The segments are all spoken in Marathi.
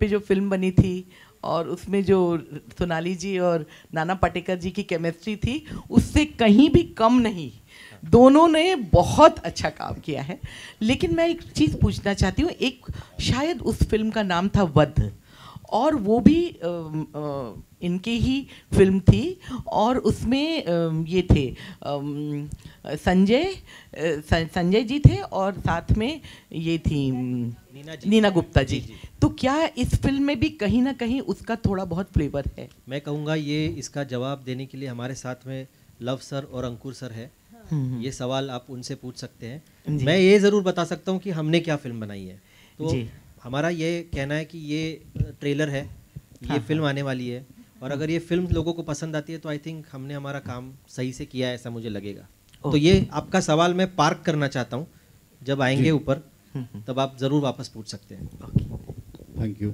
पे जो फिल्म बनी थी और उसमें जो सोनाली जी और नाना पाटेकर जी की केमिस्ट्री थी उससे कहीं भी कम नहीं। दोनों ने बहुत अच्छा काम किया है। लेकिन मैं एक चीज़ पूछना चाहती हूँ, एक शायद उस फिल्म का नाम था वध, और वो भी इनके ही फिल्म थी, और उसमें ये थे संजय जी थे और साथ में ये थी नीना गुप्ता जी। तो क्या इस फिल्म में भी कहीं ना कहीं उसका थोड़ा बहुत फ्लेवर है? मैं कहूँगा ये इसका जवाब देने के लिए हमारे साथ में लव सर और अंकुर सर है। ये सवाल आप उनसे पूछ सकते हैं। मैं ये ज़रूर बता सकता हूँ कि हमने क्या फिल्म बनाई है। तो हमारा ये कहना है कि ये ट्रेलर है, ये फिल्म आने वाली है, और अगर ये फिल्म लोगों को पसंद आती है तो आई थिंक हमने हमारा काम सही से किया है, ऐसा मुझे लगेगा। तो ये आपका सवाल मैं पार्क करना चाहता हूँ, जब आएंगे ऊपर तब आप ज़रूर वापस पूछ सकते हैं। Thank you.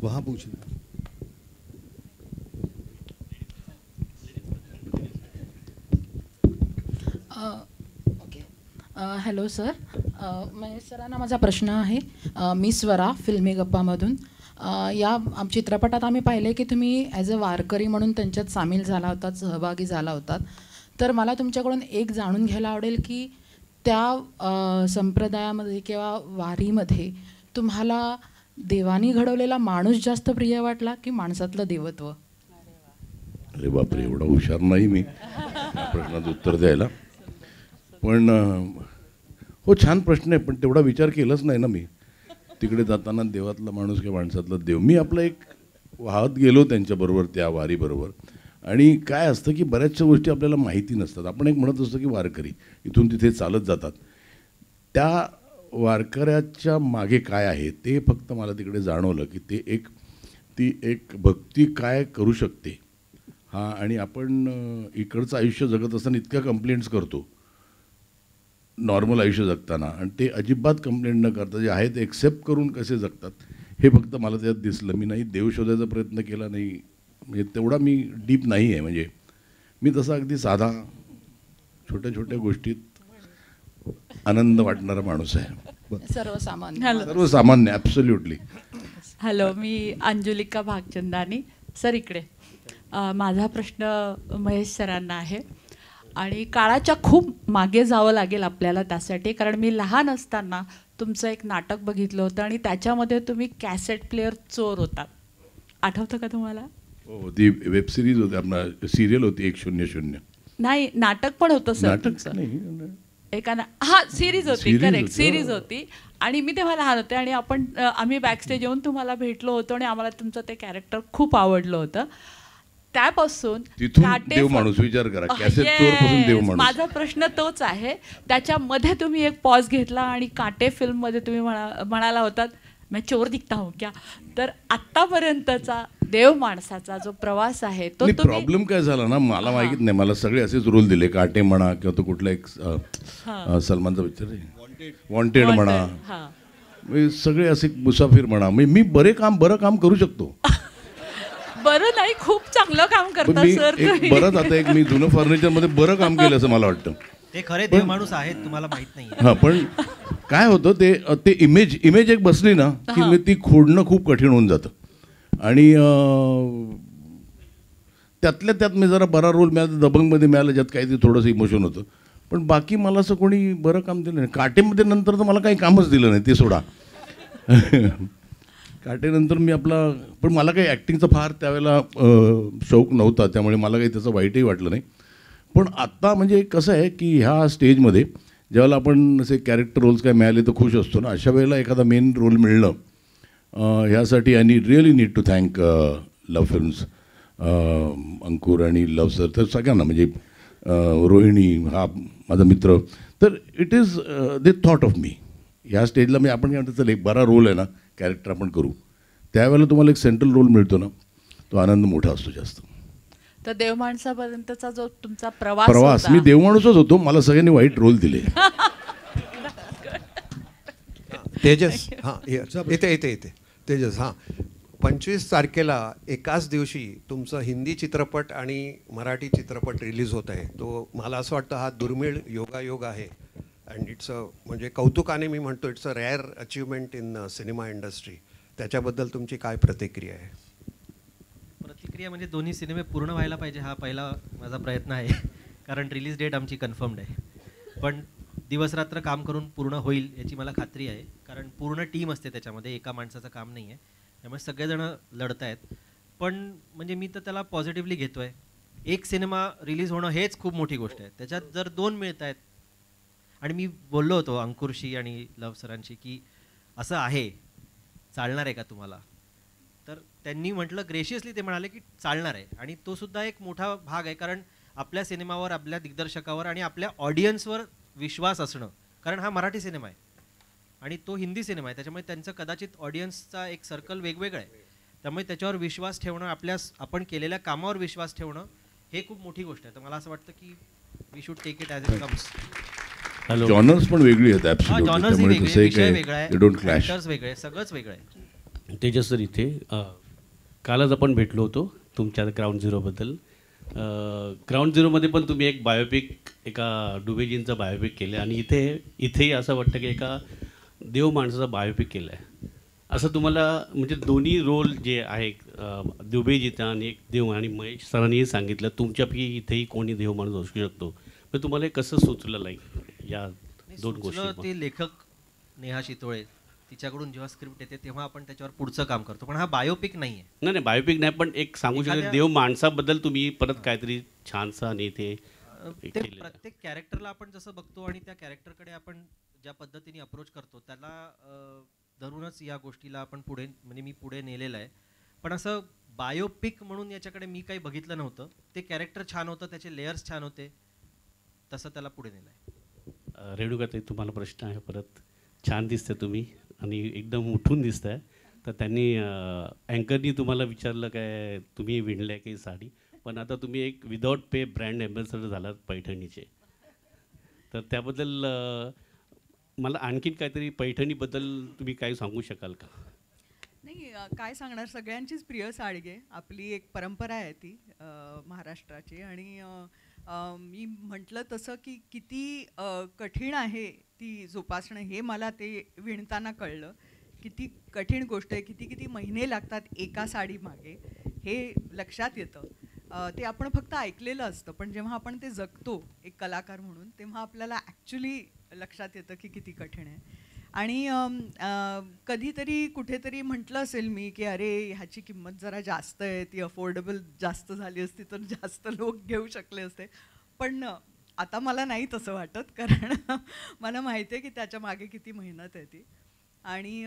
वहाँ पूछना। हॅलो सर, महेश सरांना माझा प्रश्न आहे। मी स्वरा फिल्मी गप्पामधून या चित्रपटात आम्ही पाहिले की तुम्ही ॲज अ वारकरी म्हणून त्यांच्यात सामील झाला होतात, सहभागी झाला होतात। तर मला तुमच्याकडून एक जाणून घ्यायला आवडेल की त्या संप्रदायामध्ये किंवा वारीमध्ये तुम्हाला देवानी घडवलेला माणूस जास्त प्रिय वाटला की माणसातलं देवत्व? अरे बापरे, एवढा हुशार नाही मी प्रश्नाचं उत्तर द्यायला, पण हो छान प्रश्न आहे, पण तेवढा विचार केलाच नाही ना मी तिकडे जाताना, देवातला माणूस किंवा माणसातला देव. मी आपलं एक वाहत गेलो त्यांच्याबरोबर, त्या वारीबरोबर. आणि काय असतं की बऱ्याचशा गोष्टी आपल्याला माहिती नसतात. आपण एक म्हणत असतो की वारकरी इथून तिथे चालत जातात, त्या वारकऱ्याच्या मागे काय आहे ते फक्त मला तिकडे जाणवलं की ती एक भक्ती काय करू शकते. हां, आणि आपण इकडचं आयुष्य जगत असताना इतक्या कंप्लेंट्स करतो नॉर्मल आयुष्य जगताना, आणि ते अजिबात कंप्लेंट न करता जे आहे ते एक्सेप्ट करून कसे जगतात हे फक्त मला त्यात दिसलं. मी नाही देव शोधायचा प्रयत्न केला, नाही म्हणजे तेवढा मी डीप नाही आहे. म्हणजे मी तसा अगदी साधा छोट्या छोट्या गोष्टीत आनंद वाटणारा माणूस आहे. सर्वसामान्य ॲब्सोल्युटली. हॅलो, मी अंजुलिका भागचंदानी. सर इकडे माझा प्रश्न महेश सरांना आहे, आणि काळाच्या खूप मागे जावं लागेल आपल्याला त्यासाठी, कारण मी लहान असताना तुमचं एक नाटक बघितलं होतं आणि त्याच्यामध्ये तुम्ही कॅसेट प्लेअर चोर होता. आठवतं का तुम्हाला? हो, ती वेब सिरीज होती, आपला सिरियल होती 100. नाही, नाटक पण होतं सर तुमचं. हां, सिरीज होती, करेक्ट, सिरीज होती. आणि मी तेव्हा लहान होते आणि आम्ही बॅकस्टेज येऊन तुम्हाला भेटलो होतो आणि आम्हाला तुमचं ते कॅरेक्टर खूप आवडलं होतं. त्यापासून देव माणूस, विचार करा, कॅसेट चोर पासून देव माणूस. माझा प्रश्न तोच आहे. त्याच्यामध्ये तुम्ही एक पॉज घेतला आणि काटे फिल्ममध्ये तुम्ही म्हणाला होतात मैं चोर दिखता हूं क्या. तर आतापर्यंतचा देव माणसाचा जो प्रवास आहे तो प्रॉब्लेम काय झाला ना, मला माहिती नाही, मला सगळे असेच रोल दिले, काटे म्हणा किंवा तो कुठला एक सलमानचा पिक्चर आहे वॉन्टेड म्हणा, सगळे असे मुसाफिर म्हणा, मी बरं काम करू शकतो. बरं नाही, खूप चांगलं काम करता सर. बरं, आता एक मी जुनं फर्निचरमध्ये बरं काम केलं असं मला वाटतं. ते खरे देव माणूस आहेत, तुम्हाला माहित नाही. हां, पण काय होतं ते इमेज एक बसली ना की ती खोडणं खूप कठीण होऊन जातं. आणि त्यातल्या त्यात मी जरा बरा रोल मिळाला, दबंगमध्ये मिळाला, ज्यात काही ते थोडंसं इमोशन होतं, पण बाकी मला असं कोणी बरं काम दिलं नाही. काटेमध्ये नंतर तर मला काही कामच दिलं नाही, ते सोडा. काटेनंतर मी पण मला काही ॲक्टिंगचा फार त्यावेळेला शौक नव्हता, त्यामुळे मला काही त्याचं वाईटही वाटलं नाही. पण आत्ता म्हणजे कसं आहे की ह्या स्टेजमध्ये ज्यावेळेला आपण असे कॅरेक्टर रोल्स काय मिळाले तर खुश असतो ना, अशा वेळेला एखादा मेन रोल मिळणं, ह्यासाठी I really need to thank Luv Films, Ankur आणि लव सर, तर सगळ्यांना, म्हणजे रोहिणी हा माझा मित्र, तर it is they thought of me. ह्या स्टेजला मी आपण काय म्हणतो, चल एक बरा रोल आहे ना, कॅरेक्टर आपण करू, त्यावेळेला तुम्हाला एक सेंट्रल रोल मिळतो ना, तो आनंद मोठा असतो जास्त. तर देव माणसापर्यंतचा जो तुमचा प्रवास, मी देव माणूसच होतो, मला सगळ्यांनी वाईट रोल दिले. तेजस, हां येते तेजस. हां, 25 तारखेला एकाच दिवशी तुमचं हिंदी चित्रपट आणि मराठी चित्रपट रिलीज होत आहे. तो मला असं वाटतं हा दुर्मिळ योगायोग आहे. अँड इट्स अ म्हणजे कौतुकाने मी म्हणतो it's a rare achievement in cinema industry. त्याच्याबद्दल तुमची काय प्रतिक्रिया आहे? प्रतिक्रिया म्हणजे दोन्ही सिनेमे पूर्ण व्हायला पाहिजे हा पहिला माझा प्रयत्न आहे. कारण रिलीज डेट आमची कन्फर्म्ड आहे. पण दिवसरात्र काम करून पूर्ण होईल याची मला खात्री आहे. कारण पूर्ण टीम असते त्याच्यामध्ये, एका माणसाचं काम नाही आहे. त्यामुळे सगळेजण लढत आहेत. पण म्हणजे मी तर त्याला पॉझिटिव्हली घेतो आहे. एक सिनेमा रिलीज होणं हेच खूप मोठी गोष्ट आहे. त्याच्यात जर 2 मिळत आहेत, आणि मी बोललो होतो अंकुरशी आणि लव सरांशी की असं आहे, चालणार आहे का तुम्हाला? तर त्यांनी म्हटलं, ग्रेशियसली ते म्हणाले की चालणार आहे. आणि तो सुद्धा एक मोठा भाग आहे. कारण आपल्या सिनेमावर, आपल्या दिग्दर्शकावर आणि आपल्या ऑडियन्सवर विश्वास असणं. कारण हा मराठी सिनेमा आहे आणि तो हिंदी सिनेमा आहे. त्याच्यामुळे त्यांचं कदाचित ऑडियन्सचा एक सर्कल वेगवेगळं आहे. त्यामुळे त्याच्यावर विश्वास ठेवणं, आपण केलेल्या कामावर विश्वास ठेवणं हे खूप मोठी गोष्ट आहे. तर मला असं वाटतं की we should take it as it comes. Genres पण वेगळी आहेत. जॉनर्स ही वेगळी, विषय वेगळा आहे, ॲक्टर्स वेगळे, सगळंच वेगळं आहे. तेजस सर, इथे कालच आपण भेटलो होतो तुमच्या ग्राउंड झिरोबद्दल. ग्राउंड झिरोमध्ये पण तुम्ही एक बायोपिक, एका डुबेजींचं बायोपिक केलं आणि इथेही असं वाटतं की एका देव माणसाचा बायोपिक केलं आहे. असं तुम्हाला म्हणजे दोन्ही रोल जे आहे, दुबेजीचा आणि एक देव, आणि महेश सरांनीही सांगितलं तुमच्यापैकी इथेही कोणी देव माणूस असू शकतो. तर तुम्हाला हे कसं सुचलं या 2 गोष्टी? ते लेखक नेहा शितोळे तिच्याकडून जेव्हा स्क्रिप्ट येते तेव्हा आपण त्याच्यावर पुढचं काम करतो. पण हा बायोपिक नाही आहे. नाही, बायोपिक नाही, पण एक सांगू शकतो देव माणसाबद्दल तुम्ही परत काहीतरी छानसं आणि ते प्रत्येक कॅरेक्टरला आपण जसं बघतो आणि त्या कॅरेक्टरकडे आपण ज्या पद्धतीने अप्रोच करतो त्याला धरूनच या गोष्टीला आपण पुढे, म्हणजे मी पुढे नेलेलं आहे. पण असं बायोपिक म्हणून याच्याकडे मी काही बघितलं नव्हतं. ते कॅरेक्टर छान होतं, त्याचे लेयर्स छान होते, तसं त्याला पुढे नेलं आहे. रेणुकाताई, तुम्हाला प्रश्न आहे परत. छान दिसतं तुम्ही आणि एकदम उठून दिसत आहे. तर त्यांनी अँकरनी तुम्हाला विचारलं काय तुम्ही विणलं आहे की साडी, पण आता तुम्ही एक विदाउट पे ब्रँड ॲम्बॅसेडर झालात पैठणीचे. तर त्याबद्दल मला आणखीन काहीतरी पैठणीबद्दल तुम्ही काही सांगू शकाल का? नाही, काय सांगणार, सगळ्यांचीच प्रिय साडी आहे. आपली एक परंपरा आहे ती महाराष्ट्राची. आणि मी म्हटलं तसं की किती कठीण आहे ती जोपासणं हे मला ते विणताना कळलं. किती कठीण गोष्ट आहे, किती किती महिने लागतात एका साडीमागे हे लक्षात येतं. ते आपण फक्त ऐकलेलं असतं, पण जेव्हा आपण ते जगतो एक कलाकार म्हणून तेव्हा आपल्याला ॲक्च्युली लक्षात येतं की किती कठीण आहे. आणि कधीतरी कुठेतरी म्हटलं असेल मी की अरे ह्याची किंमत जरा जास्त आहे, ती अफोर्डेबल जास्त झाली असती तर जास्त लोक घेऊ शकले असते. पण आता मला नाही तसं वाटत, कारण मला माहिती आहे की त्याच्या मागे किती मेहनत आहे ती. आणि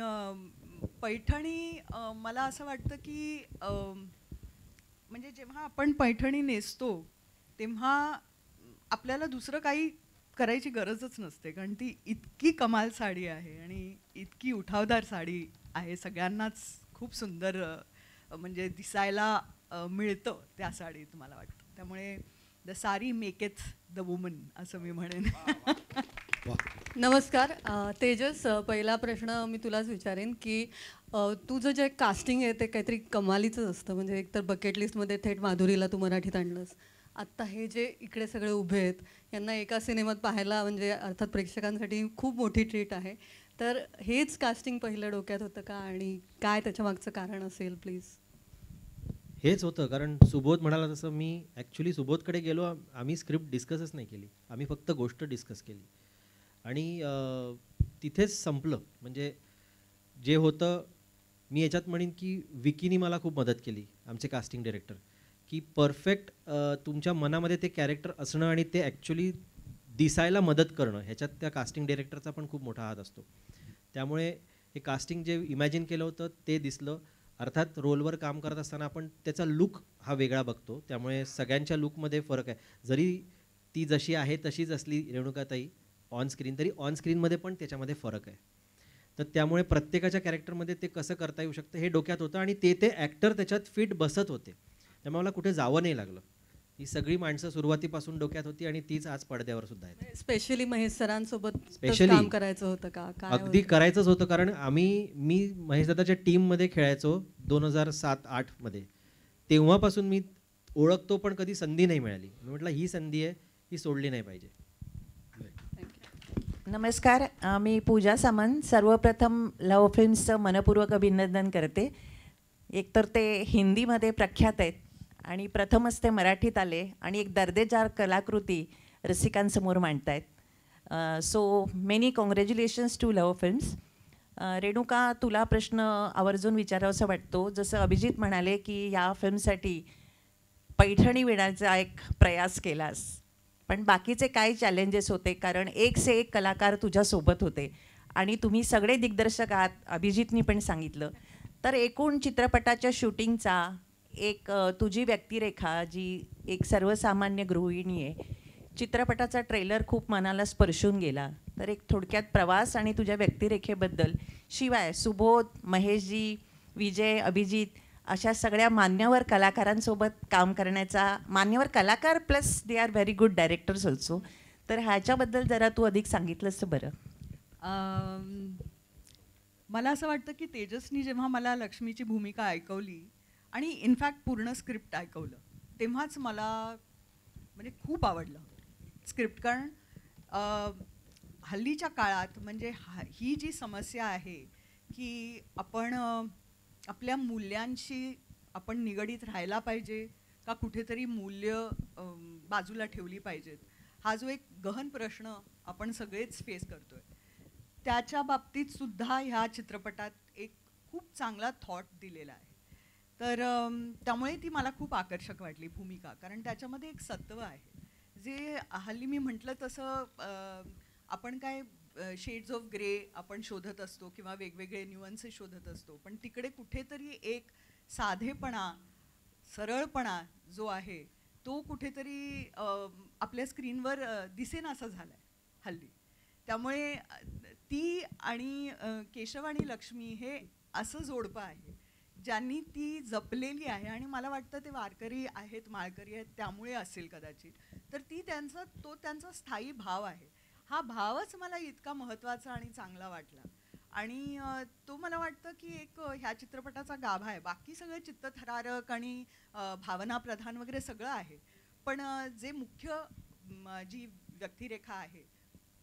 पैठणी मला असं वाटतं की म्हणजे जेव्हा आपण पैठणी नेसतो तेव्हा आपल्याला दुसरं काही करायची गरजच नसते, कारण ती इतकी कमाल साडी आहे आणि इतकी उठावदार साडी आहे. सगळ्यांनाच खूप सुंदर म्हणजे दिसायला मिळतं त्या साडीत मला वाटतं. त्यामुळे द साडी मेकेथ द वुमन असं मी म्हणेन. नमस्कार तेजस, पहिला प्रश्न मी तुलाच विचारेन की तुझं जे कास्टिंग आहे ते काहीतरी कमालीचंच असतं. म्हणजे एकतर बकेट लिस्टमध्ये थेट माधुरीला तू मराठीत आणलंस. आत्ता हे जे इकडे सगळे उभे आहेत यांना एका सिनेमात पाहायला म्हणजे अर्थात प्रेक्षकांसाठी खूप मोठी ट्रीट आहे. तर हेच कास्टिंग पहिलं डोक्यात होतं का आणि काय त्याच्या मागचं कारण असेल प्लीज? हेच होतं, कारण सुबोध म्हणाला तसं मी ॲक्च्युली सुबोधकडे गेलो, आम्ही स्क्रिप्ट डिस्कसच नाही केली, आम्ही फक्त गोष्ट डिस्कस केली आणि तिथेच संपलं. म्हणजे जे होतं, मी याच्यात म्हणेन की विकीनी मला खूप मदत केली, आमचे कास्टिंग डायरेक्टर, की परफेक्ट तुमच्या मनामध्ये ते कॅरेक्टर असणं आणि ते ॲक्च्युली दिसायला मदत करणं, ह्याच्यात त्या कास्टिंग डायरेक्टरचा पण खूप मोठा हात असतो. त्यामुळे हे कास्टिंग जे इमॅजिन केलं होतं ते दिसलं. अर्थात रोलवर काम करत असताना आपण त्याचा लुक हा वेगळा बघतो, त्यामुळे सगळ्यांच्या लुकमध्ये फरक आहे. जरी ती जशी आहे तशीच असली रेणुकाताई ऑन स्क्रीन, तरी ऑन स्क्रीनमध्ये पण त्याच्यामध्ये फरक आहे. तर त्यामुळे प्रत्येकाच्या कॅरेक्टरमध्ये ते कसं करता येऊ शकतं हे डोक्यात होतं आणि ते ॲक्टर त्याच्यात फिट बसत होते. त्यामुळे मला कुठे जावं नाही लागलं. ही सगळी माणसं सुरुवातीपासून डोक्यात होती आणि तीच आज पडद्यावर सुद्धा आहेत. स्पेशली महेश सरांसोबत काम करायचं होतं का? अगदी करायचंच होतं, कारण मी महेश दादाच्या टीममध्ये खेळायचो 2007-08 मध्ये. तेव्हापासून मी ओळखतो, पण कधी संधी नाही मिळाली. मी म्हटलं ही संधी आहे, ही सोडली नाही पाहिजे. नमस्कार, मी पूजा सामंत. सर्वप्रथम लव फिल्म्सचं मनपूर्वक अभिनंदन करते. एकतर ते हिंदीमध्ये प्रख्यात आहेत आणि प्रथमच ते मराठीत आले आणि एक दर्जेदार कलाकृती रसिकांसमोर मांडतायत. So many congratulations to Luv Films. Renuka, तुला प्रश्न आवर्जून विचारावासा वाटतो. जसं अभिजित म्हणाले की या फिल्मसाठी पैठणी विणायचा एक प्रयास केलास, पण बाकीचे काय चॅलेंजेस होते? कारण एक से एक कलाकार तुझ्यासोबत होते आणि तुम्ही सगळे दिग्दर्शक आहात, अभिजितनी पण सांगितलं. तर एकूण चित्रपटाच्या शूटिंगचा एक तुझी व्यक्तिरेखा, जी एक सर्वसामान्य गृहिणी आहे, चित्रपटाचा ट्रेलर खूप मनाला स्पर्शून गेला. तर एक थोडक्यात प्रवास आणि तुझ्या व्यक्तिरेखेबद्दल, शिवाय सुबोध, महेशजी, विजय, अभिजित अशा सगळ्या मान्यवर कलाकारांसोबत काम करण्याचा, मान्यवर कलाकार plus they are very good directors also, तर ह्याच्याबद्दल जरा तू अधिक सांगितलंस तर बरं. मला असं वाटतं की तेजसनी जेव्हा मला लक्ष्मीची भूमिका ऐकवली आणि इनफॅक्ट पूर्ण स्क्रिप्ट ऐकवलं, तेव्हाच मला म्हणजे खूप आवडलं स्क्रिप्ट. कारण हल्लीच्या काळात म्हणजे ही जी समस्या आहे की आपण आपल्या मूल्यांशी आपण निगडीत राहायला पाहिजे का कुठेतरी मूल्य बाजूला ठेवली पाहिजेत, हा जो एक गहन प्रश्न आपण सगळेच फेस करतोय, त्याच्या बाबतीत सुद्धा ह्या चित्रपटात एक खूप चांगला थॉट दिलेला आहे. तर त्यामुळे ती मला खूप आकर्षक वाटली भूमिका. कारण त्याच्यामध्ये एक सत्व आहे जे हल्ली मी म्हटलं तसं आपण काय शेड्स ऑफ ग्रे आपण शोधत असतो किंवा वेगवेगळे न्यूअन्सेस शोधत असतो, पण तिकडे कुठेतरी एक साधेपणा, सरळपणा जो आहे तो कुठेतरी आपल्या स्क्रीनवर दिसेनासा झाला आहे हल्ली. त्यामुळे ती आणि केशव आणि लक्ष्मी हे असं जोडपं आहे ज्यांनी ती जपलेली आहे. आणि मला वाटतं ते वारकरी आहेत, माळकरी आहेत, त्यामुळे असेल कदाचित. तर ती त्यांचा स्थायी भाव आहे. हा भावच मला इतका महत्त्वाचा आणि चांगला वाटला आणि तो मला वाटतं की एक ह्या चित्रपटाचा गाभा आहे. बाकी सगळं चित्तथरारक आणि भावनाप्रधान वगैरे सगळं आहे, पण जे मुख्य जी व्यक्तिरेखा आहे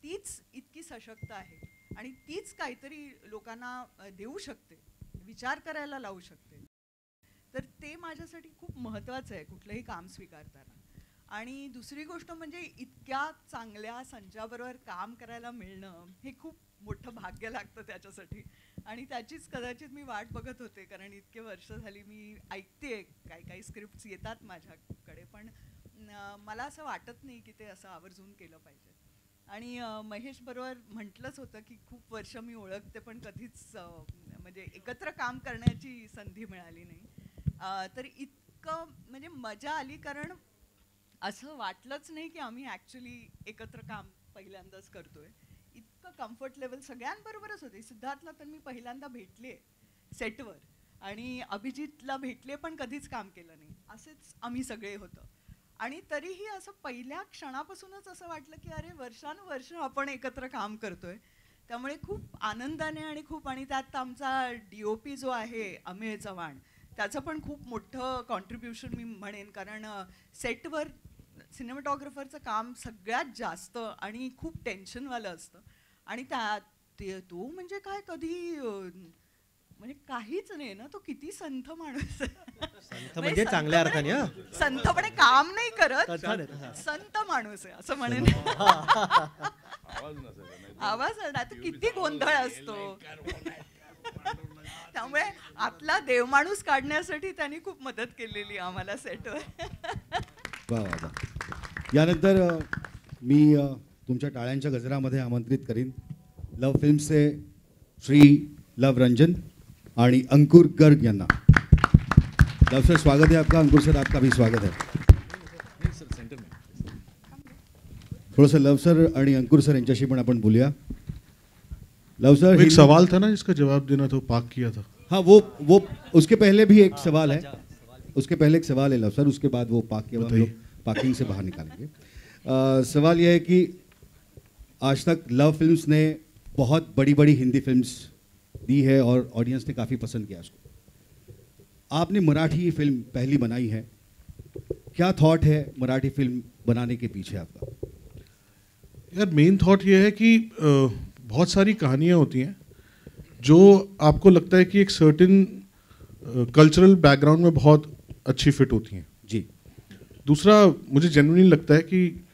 तीच इतकी सशक्त आहे आणि तीच काहीतरी लोकांना देऊ शकते, विचार करायला लावू शकते. तर ते माझ्यासाठी खूप महत्त्वाचं आहे कुठलंही काम स्वीकारताना. आणि दुसरी गोष्ट म्हणजे इतक्या चांगल्या संचाबरोबर काम करायला मिळणं हे खूप मोठं भाग्य लागतं त्याच्यासाठी. आणि त्याचीच कदाचित मी वाट बघत होते, कारण इतके वर्ष झाली मी ऐकते काही स्क्रिप्ट्स येतात माझ्याकडे, पण मला असं वाटत नाही की ते असं आवर्जून केलं पाहिजे. आणि महेश बरोबर म्हटलंच होतं की खूप वर्ष मी ओळखते पण कधीच म्हणजे एकत्र काम करण्याची संधी मिळाली नाही. तर इतकं म्हणजे मजा आली, कारण असं वाटलंच नाही की आम्ही ॲक्च्युली एकत्र काम पहिल्यांदाच करतोय. इतकं कम्फर्ट लेवल सगळ्यांबरोबरच होते. सिद्धार्थला तर मी पहिल्यांदा भेटले सेटवर आणि अभिजितला भेटले पण कधीच काम केलं नाही, असेच आम्ही सगळे होतो. आणि तरीही असं पहिल्या क्षणापासूनच असं वाटलं की अरे वर्षानुवर्ष आपण एकत्र काम करतोय. त्यामुळे खूप आनंदाने आणि त्यात आमचा DOP जो आहे अमेय चव्हाण, त्याचं पण खूप मोठं कॉन्ट्रीब्युशन मी म्हणेन, कारण सेटवर सिनेमॅटोग्राफरचं काम सगळ्यात जास्त आणि खूप टेन्शनवालं असतं. आणि तो म्हणजे काय कधी म्हणजे काहीच नाही ना, तो किती संथ माणूस संथ म्हणजे चांगल्या अर्थाने, संथपणे काम नाही करत, संत माणूस आहे असं म्हणेन. आवाज ना तो किती गोंधळ असतो. त्यामुळे आतला देवमाणूस काढण्यासाठी त्यांनी खूप मदत केलेली आम्हाला सेटवर. यानंतर मी तुमच्या टाळ्यांच्या गजरामध्ये आमंत्रित करीन लव फिल्म्सचे श्री लव रंजन आणि अंकुर गर्ग यांना. लव सर स्वागत है आपका. अंकुर सर आपका भी स्वागत है. थोड़ा सा लव सर आणि अंकुर सर यांच्याशी पण आपण बोलूया. लव सर, एक सवाल था ना जिसका जवाब देना था, पाक किया था. हाँ, वो उसके पहले भी एक सवाल है. उसके पहले एक सवाल है लव सर, उसके बाद वो पाक किया, हम लोग पार्किंग से बाहर निकालेंगे. सवाल यह है कि आज तक लव फिल्म्स ने बहुत बड़ी बड़ी हिंदी फिल्म्स दी है और ऑडियंस ने काफ़ी पसंद किया उसको. आपने मराठी फिल्म पहली बनाई है, क्या थॉट है मराठी फिल्म बनाने के पीछे आपका? यार मेन थॉट ये है कि बहुत सारी कहानियाँ होती हैं जो आपको लगता है कि एक सर्टेन कल्चरल बैकग्राउंड में बहुत अच्छी फिट होती हैं जी। दूसरा, मुझे जेन्युइनली लगता है कि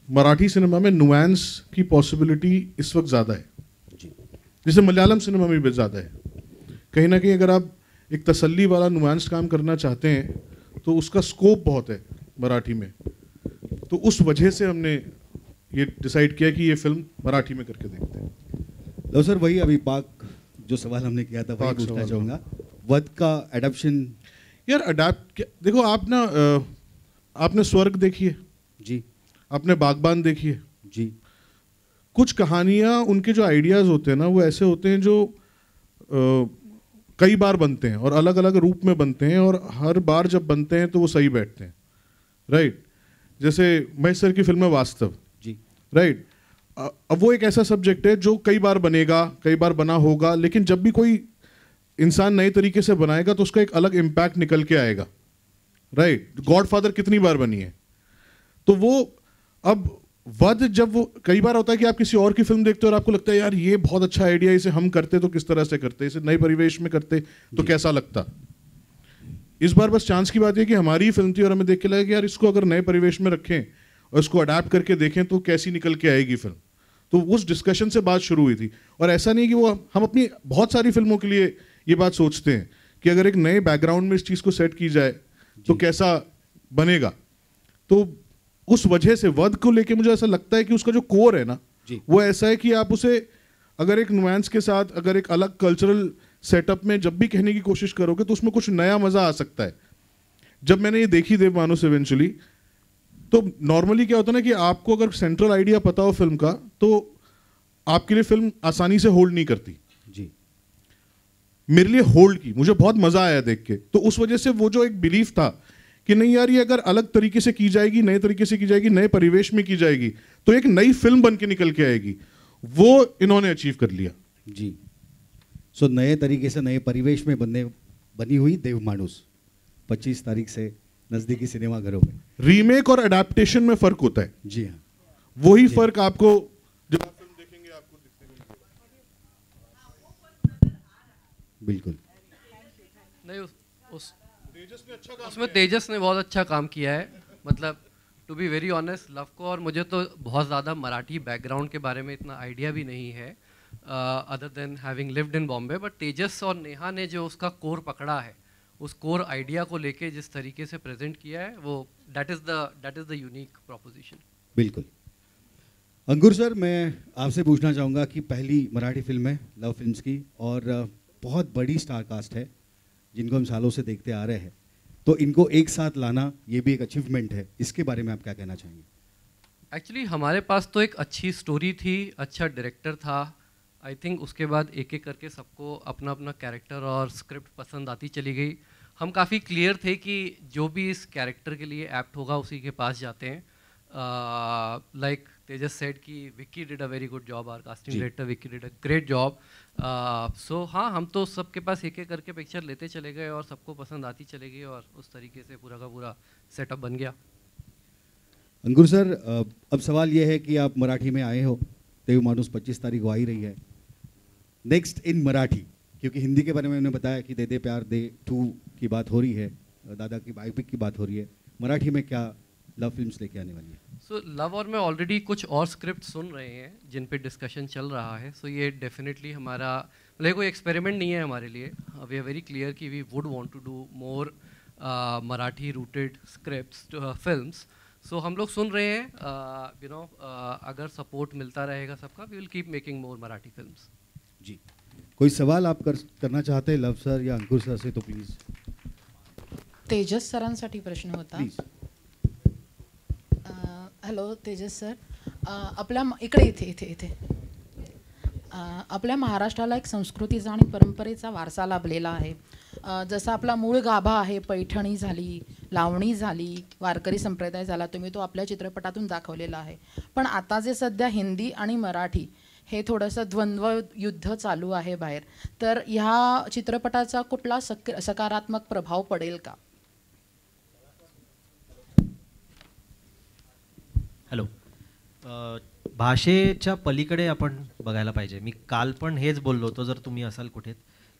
मराठी सिनेमा में नुआंस की पॉसिबिलिटी इस वक्त ज़्यादा है जी, जैसे मलयालम सिनेमा में भी ज़्यादा है। कहीं ना कहीं अगर आप एक तसल्ली वाला नुआंस काम करना चाहते हैं तो उसका स्कोप बहुत है मराठी में। तो उस वजह से हमने ये डिसाइड किया कि ये फिल्म मराठी में करके देखते हैं। लो सर, वही अभी पाक जो सवाल हमने किया था वही पूछना चाहूँगा। वध का एडप्शन, यार अडेप्ट देखो आप ना, आपने स्वर्ग देखी है जी, आपने बागबान देखी है जी। कुछ कहानियाँ, उनके जो आइडियाज़ होते हैं ना वो ऐसे होते हैं जो कई बार बनते हैं और अलग अलग रूप में बनते हैं, और हर बार जब बनते हैं तो वो सही बैठते हैं, राइट। जैसे महेश सर की फिल्म है वास्तव जी, राइट। अब वो एक ऐसा सब्जेक्ट है जो कई बार बनेगा, कई बार बना होगा, लेकिन जब भी कोई इंसान नए तरीके से बनाएगा तो उसका एक अलग इम्पैक्ट निकल के आएगा, राइट। गॉडफादर कितनी बार बनी है, तो वो अब वध, जब वो कई बार होता है कि आप किसी और की फिल्म देखते हो और आपको लगता है यार ये बहुत अच्छा आइडिया, इसे हम करते तो किस तरह से करते, इसे नए परिवेश में करते तो कैसा लगता। इस बार बस चांस की बात है कि हमारी फिल्म थी और हमें देख के लगा कि यार इसको अगर नए परिवेश में रखें और इसको अडेप्ट करके देखें तो कैसी निकल के आएगी फिल्म। तो उस डिस्कशन से बात शुरू हुई थी। और ऐसा नहीं कि वो हम अपनी बहुत सारी फिल्मों के लिए ये बात सोचते हैं कि अगर एक नए बैकग्राउंड में इस चीज़ को सेट की जाए तो कैसा बनेगा। तो उस वजह से वध को लेके मुझे ऐसा लगता है कि उसका जो कोर है ना वो ऐसा है कि आप उसे अगर एक नुआंस के साथ, अगर एक अलग कल्चरल सेटअप में जब भी कहने की कोशिश करोगे तो उसमें कुछ नया मजा आ सकता है। जब मैंने ये देखी देवमानुस इवेंचुअली, तो नॉर्मली क्या होता है ना कि आपको अगर सेंट्रल आइडिया पता हो फिल्म का तो आपके लिए फिल्म आसानी से होल्ड नहीं करती जी। मेरे लिए होल्ड की, मुझे बहुत मजा आया देख के। तो उस वजह से वो जो एक बिलीफ था कि नहीं यार ये अगर अलग तरीके से की जाएगी, नए तरीके से की जाएगी, नए परिवेश में की जाएगी तो एक नई फिल्म बन के निकल के आएगी, वो इन्होंने अचीव कर लिया जी। सो नए तरीके से नए परिवेश में बनी हुई देवमानुस 25 तारीख से नजदीकी सिनेमाघरों में। रीमेक और अडेप्टेशन में फर्क होता है जी हाँ, वही फर्क आपको जब आप फिल्म देखेंगे आपको दिखने को मिलेगा। बिल्कुल नहीं, उसमें तेजस ने बहुत अच्छा काम किया है। मतलब टू बी वेरी ऑनेस्ट, लव को और मुझे तो बहुत ज़्यादा मराठी बैकग्राउंड के बारे में इतना आइडिया भी नहीं है other than having lived in Bombay. But Tejas और नेहा ने जो उसका कोर पकड़ा है, उस कोर आइडिया को लेके जिस तरीके से प्रेजेंट किया है, वो that is the unique proposition. बिल्कुल। अंकुर सर, मैं आपसे पूछना चाहूँगा कि पहली मराठी फिल्म है लव फिल्म्स की और बहुत बड़ी स्टार कास्ट है जिनको हम सालों से देखते आ रहे हैं, तो इनको एक साथ लाना ये भी एक अचीवमेंट है। इसके बारे में आप क्या कहना चाहेंगे? एक्चुअली हमारे पास तो एक अच्छी स्टोरी थी, अच्छा डायरेक्टर था। आई थिंक उसके बाद एक एक करके सबको अपना अपना कैरेक्टर और स्क्रिप्ट पसंद आती चली गई। हम काफ़ी क्लियर थे कि जो भी इस कैरेक्टर के लिए एप्ट होगा उसी के पास जाते हैं। लाइक तेजस सेड कि Vicky did a very good job, our casting director Vicky did a great job. So हाँ, हम तो सबके पास एक एक करके पिक्चर लेते चले गए और सबको पसंद आती चली गई और उस तरीके से पूरा का पूरा सेटअप बन गया। अंकुर सर, अब सवाल ये है कि आप मराठी में आए हो, देवमानुस 25 तारीख को आ ही रही है। नेक्स्ट इन मराठी, क्योंकि हिंदी के बारे में उन्होंने बताया कि दे दे प्यार दे 2 की बात हो रही है, दादा की बायोपिक की बात हो रही है, मराठी में क्या लव फिल्म्स लेके आने वाली है? सो लव और में ऑलरेडी कुछ और स्क्रिप्ट सुन रहे हैं जिन पे डिस्कशन चल रहा है। सो ये डेफिनेटली हमारा मतलब कोई एक्सपेरिमेंट नहीं है हमारे लिए। वी आर वेरी क्लियर कि we would want to do more Marathi rooted scripts films. So हम लोग सुन रहे हैं, यू नो, अगर सपोर्ट मिलता रहेगा सबका, we will keep making more Marathi films. जी, कोई सवाल आप करना चाहते हैं लव सर या अंकुर सर से तो प्लीज। तेजस सरांसाठी प्रश्न होता। प्लीज। हॅलो तेजस सर, आपल्या इकडे इथे इथे इथे आपल्या महाराष्ट्राला एक संस्कृतीचा आणि परंपरेचा वारसा लाभलेला आहे। जसा आपला मूळ गाभा आहे, पैठणी झाली, लावणी झाली, वारकरी संप्रदाय झाला, तुम्ही तो आपल्या चित्रपटातून दाखवलेला आहे। पण आता जे सध्या हिंदी आणि मराठी हे थोडंसं द्वंद्व युद्ध चालू आहे बाहेर, तर ह्या चित्रपटाचा कुठला सकारात्मक प्रभाव पडेल का? हेलो, भाषेच्या पलीकडे आपण बघायला पाहिजे. मी काल पण हेच बोललो होतो, जर तुम्ही असाल कुठे,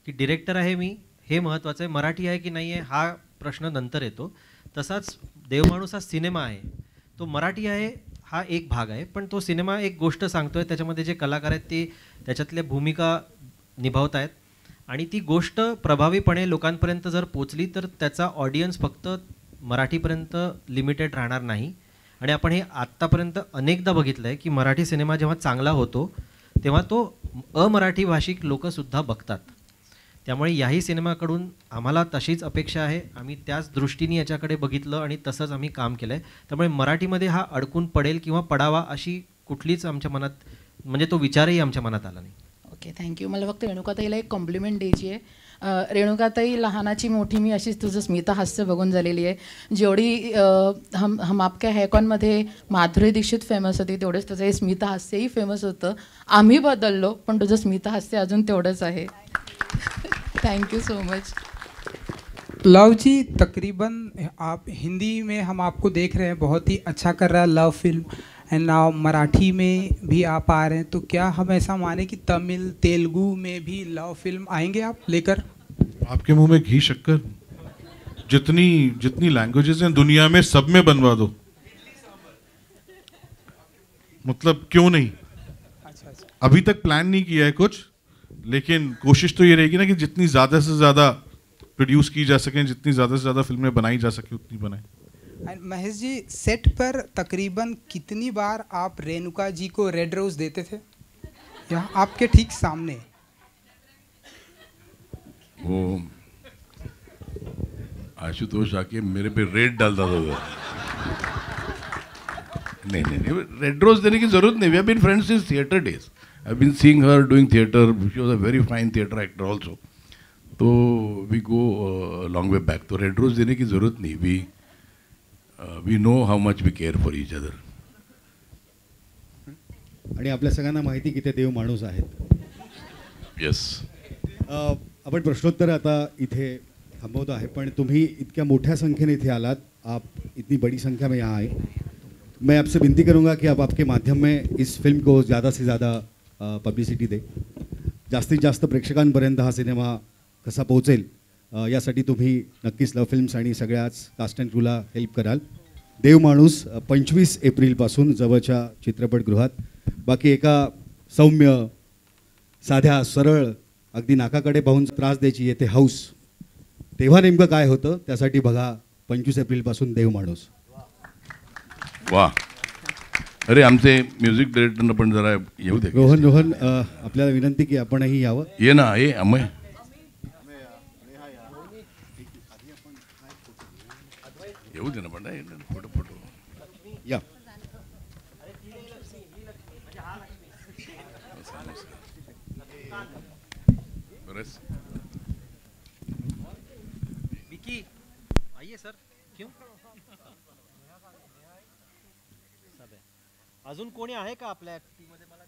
की डिरेक्टर आहे मी, हे महत्त्वाचं आहे. मराठी आहे की नाही आहे हा प्रश्न नंतर येतो. तसाच देवमाणूस हा सिनेमा आहे, तो मराठी आहे हा एक भाग आहे, पण तो सिनेमा एक गोष्ट सांगतोय. त्याच्यामध्ये जे कलाकार आहेत ते त्याच्यातल्या भूमिका निभावत आहेत आणि ती गोष्ट प्रभावीपणे लोकांपर्यंत जर पोचली तर त्याचा ऑडियन्स फक्त मराठीपर्यंत लिमिटेड राहणार नाही. आणि आपण हे आत्तापर्यंत अनेकदा बघितलं आहे की मराठी सिनेमा जेव्हा चांगला होतो तेव्हा तो अमराठी भाषिक लोकंसुद्धा बघतात. त्यामुळे याही सिनेमाकडून आम्हाला तशीच अपेक्षा आहे. आम्ही त्याच दृष्टीने याच्याकडे बघितलं आणि तसंच आम्ही काम केलं आहे. त्यामुळे मराठीमध्ये हा अडकून पडेल किंवा पडावा अशी कुठलीच आमच्या मनात, म्हणजे तो विचारही आमच्या मनात आला नाही. Okay, thank you. मला फक्त रेणुकाताईला एक कॉम्प्लिमेंट द्यायची आहे. रेणुकाताई, लहानाची मोठी मी अशीच तुझं स्मिता हास्य बघून झालेली आहे. जेवढी हम आपके हैकॉनमध्ये माधुरी दीक्षित फेमस होती तेवढंच तुझं हे स्मिता हास्यही फेमस होतं. आम्ही बदललो पण तुझं स्मिता हास्य अजून तेवढंच आहे. Thank you so much. Luv ji, तकरीबन आप हिंदी में हम आपको देख रहे हैं, बहुत ही अच्छा कर रहा है लव फिल्म, एंड नाउ मराठी में भी आप आ रहे हैं, तो क्या हम ऐसा माने कि तमिल तेलुगु में भी लव फिल्म आएंगे आप लेकर? आपके मुंह में घी शक्कर, जितनी लैंग्वेजेस हैं दुनिया में सब में बनवा दो, मतलब क्यों नहीं. अभी तक प्लान नहीं किया है कुछ, लेकिन कोशिश तो ये रहेगी ना कि जितनी ज़्यादा से ज़्यादा प्रोड्यूस की जा सकें, जितनी ज़्यादा से ज़्यादा फिल्में बनाई जा सके उतनी बनाएं. महेश जी, सेट पर तकरीबन कितनी बार आप रेणुका जी को रेड रोज देते थे? यहाँ आपके ठीक सामने. वो आशुतोष आके मेरे पे रेड डालता था. नहीं, रेड रोज देने की जरूरत नहीं. We have been friends since theatre days. I have been seeing her doing theatre. She was a very fine theatre actor also. तो we go long way back. तो रेड रोज देने की जरूरत नहीं. We know how much we care for each other. आणि आपल्या सगळ्यांना माहिती की ते देव माणूस आहेत. येस. आपण प्रश्नोत्तर आता इथे थांबवतो आहे, पण तुम्ही इतक्या मोठ्या संख्येने इथे आलात, आप इतनी बड़ी संख्या में यहाँ आए. मैं आपसे विनती करूँगा कि आप आपके माध्यम में इस फिल्म को ज़्यादा से ज़्यादा पब्लिसिटी दे, जास्तीत जास्त प्रेक्षकांपर्यंत हा सिनेमा कसा पोहोचेल यासाठी तुम्ही नक्कीच लव फिल्म्स आणि सगळ्याच कास्ट अँड क्रूला हेल्प कराल. देव माणूस 25 एप्रिलपासून जवळच्या चित्रपटगृहात. बाकी एका सौम्य, साध्या, सरळ, अगदी नाकाकडे पाहून त्रास द्यायची येते हौस, तेव्हा नेमकं काय होतं त्यासाठी बघा 25 एप्रिलपासून देव माणूस. वा. अरे आमचे म्युझिक डायरेक्टरनं पण जरा येऊ दे. रोहन, आपल्याला विनंती की आपणही यावं. ये ना, ये अमय. येऊ दे ना पण फोटो या. विकी, आइए सर. क्यों? अजून कोणी आहे का आपल्या टीममध्ये? मला